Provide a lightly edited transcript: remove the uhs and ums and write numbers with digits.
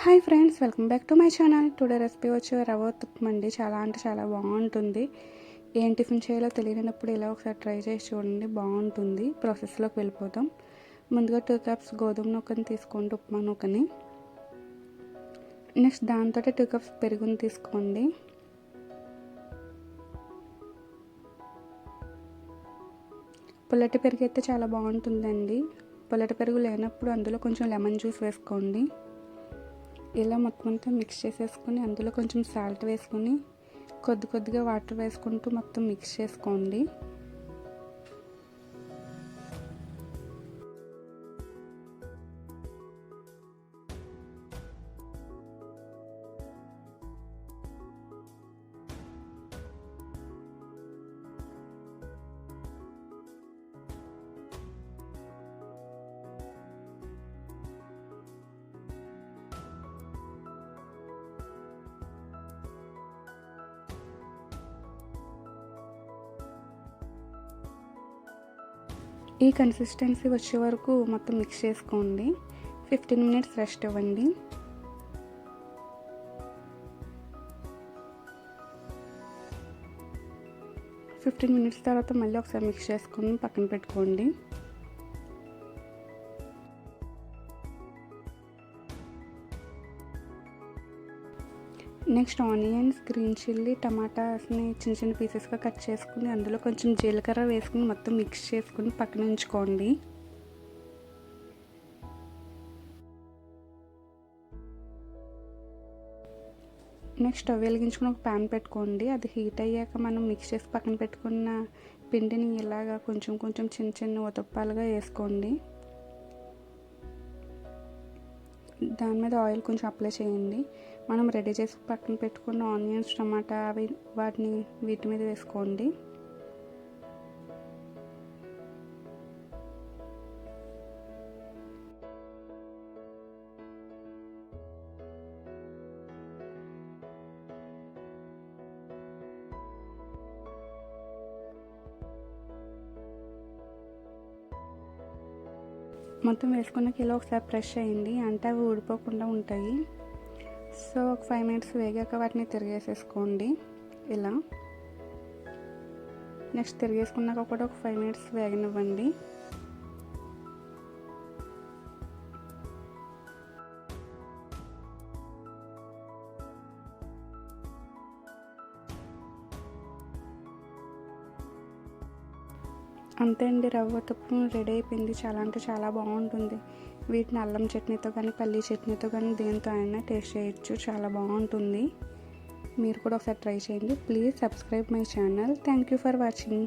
Hi friends, welcome back to my channel. Today recipe వచ్చి రవ్వ ఉత్తప్పం అండి. చాలా అంటే చాలా బాగుంటుంది. ఏం టిఫిన్ చేయాలో తెలియనప్పుడు ఇలా ఒకసారి ట్రై చేసి చూడండి, బాగుంటుంది. ప్రాసెస్లోకి వెళ్ళిపోతాం. ముందుగా 2 కప్స్ గోధుమ నూకని తీసుకోండి, ఉప్మా నూకని. నెక్స్ట్ దాంతో 2 కప్స్ పెరుగుని తీసుకోండి. పుల్లటి పెరుగు అయితే చాలా బాగుంటుందండి. పుల్లటి పెరుగు లేనప్పుడు అందులో కొంచెం లెమన్ జ్యూస్ వేసుకోండి. ఇలా మొత్తం అంతా మిక్స్ చేసేసుకొని అందులో కొంచెం సాల్ట్ వేసుకొని కొద్దిగా వాటర్ వేసుకుంటూ మొత్తం మిక్స్ చేసుకోండి. ఈ కన్సిస్టెన్సీ వచ్చే వరకు మొత్తం మిక్స్ చేసుకోండి. 15 మినిట్స్ రెస్ట్ ఇవ్వండి. మినిట్స్ తర్వాత మళ్ళీ ఒకసారి మిక్స్ చేసుకొని పక్కన పెట్టుకోండి. నెక్స్ట్ ఆనియన్స్, గ్రీన్ చిల్లీ, టమాటాస్ని చిన్న చిన్న పీసెస్గా కట్ చేసుకుని అందులో కొంచెం జీలకర్ర వేసుకుని మొత్తం మిక్స్ చేసుకుని పక్కన ఉంచుకోండి. నెక్స్ట్ స్టవ్ వెలిగించుకుని ఒక ప్యాన్ పెట్టుకోండి. అది హీట్ అయ్యాక మనం మిక్స్ చేసి పక్కన పెట్టుకున్న పిండిని ఇలాగా కొంచెం చిన్న చిన్న ఉతప్పాలుగా వేసుకోండి. దాని మీద ఆయిల్ కొంచెం అప్లై చేయండి. మనం రెడీ చేసి పక్కన పెట్టుకున్న ఆనియన్స్, టమాటా వీటి మీద వేసుకోండి. మొత్తం వేసుకున్నాక ఇలా ఒకసారి ప్రెస్ చేయండి, అంటే అవి ఊడిపోకుండా ఉంటాయి. సో ఒక 5 మినిట్స్ వేగాక వాటిని తిరిగేసేసుకోండి ఇలా. నెక్స్ట్ తిరిగేసుకున్నాక కూడా ఒక 5 మినిట్స్ వేగనివ్వండి. అంతే అండి, రవ్వ ఉత్తప్పం రెడీ అయిపోయింది. చాలా అంటే చాలా బాగుంటుంది. వీటిని అల్లం చట్నీతో కానీ, పల్లీ చట్నీతో కానీ, దేంతో అయినా టేస్ట్ చేయొచ్చు. చాలా బాగుంటుంది. మీరు కూడా ఒకసారి ట్రై చేయండి. Please subscribe my channel. Thank you for watching.